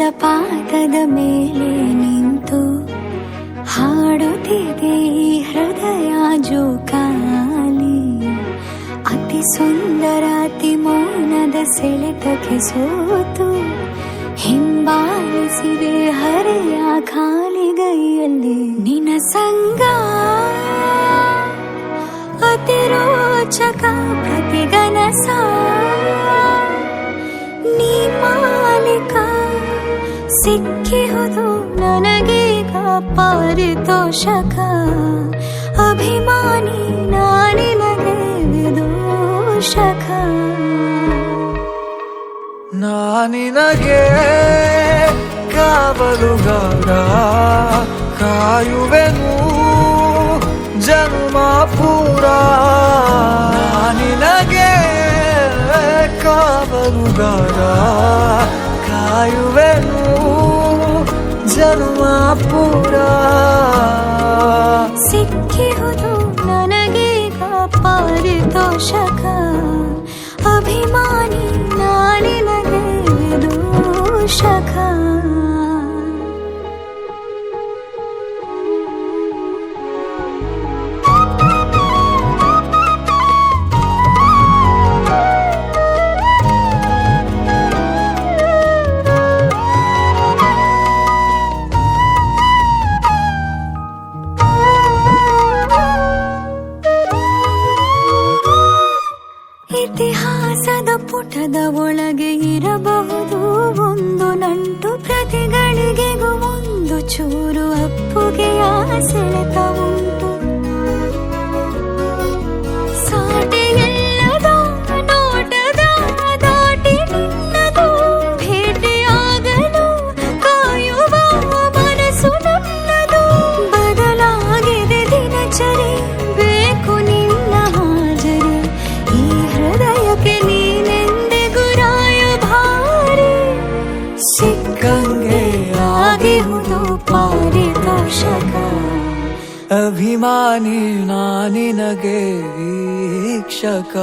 ಜಲಪಾತದ ಮೇಲೆ ನಿಂತು ಹಾಡುತ್ತಿದೆ ಹೃದಯ ಜೋಕಾಲಿ. ಅತಿ ಸುಂದರ ಅತಿ ಮೌನದ ಸೆಳೆತಕ್ಕೆ ಸೋತು ಹಿಂಬಾಲಿಸಿದೆ ಹರೆಯ ಖಾಲಿಗೈಯಲ್ಲಿ. ನಿನ್ನ ಸಂಗ ಅತಿ ರೋಚಕ ಪ್ರತಿಗನಸ, ನೀ ಮಾಲಿಕ ಸಿಕ್ಕಿಹುದು ನನಗೀಗ ಪಾರಿತೋಷಕ. ಅಭಿಮಾನಿ ನಾನಿನಗೆ ವಿದೂಷಕ. ನಾನಿನಗೆ ಕಾವಲುಗಾರ, ಕಾಯುವೆನು ಜನ್ಮ ಪೂರ. ನಾನಿನಗೆ ಕಾವಲುಗಾರ, ಕಾಯುವೆನು ಜನ್ಮ ಪೂರ. ಸಿಕ್ಕಿಹುದು ನನಗೀಗ ಪಾರಿತೋಷಕ. ಅಭಿಮಾನಿ ನಾನಿನಗೆ ವಿದೂಷಕ. ಇತಿಹಾಸದ ಪುಟದ ಒಳಗೆ ಇರಬಹುದು ಒಂದು ನಂಟು, ಪ್ರತಿಗಳಿಗೆಗೂ ಒಂದು ಚೂರು ಅಪ್ಪುಗೆಯ ಸೆಳೆತ ಉಂಟು. ಸಾಟಿಯಿಲ್ಲದ ನೋಟದ ದಾಟಿ ನಿನ್ನದು ಭೇಟಿಯಾಗಲು ಕಾಯುವ ಮನಸ್ಸು ನನ್ನದು. ಬದಲಾಗಿದೆ ದಿನಚರಿ, ಬೇಕು ನಿನ್ನ ಹಾಜರಿ. ಈ ಹೃದಯಕ್ಕೆ ನೀನೆಂದಿಗೂ ರಾಯಭಾರಿ. ಸಿಕ್ಕಂಗೆ ಆಗಿಹುದು ಪಾರಿತೋಷಕ. ಅಭಿಮಾನಿ ನಾನಿನಗೆ ವೀಕ್ಷಕ.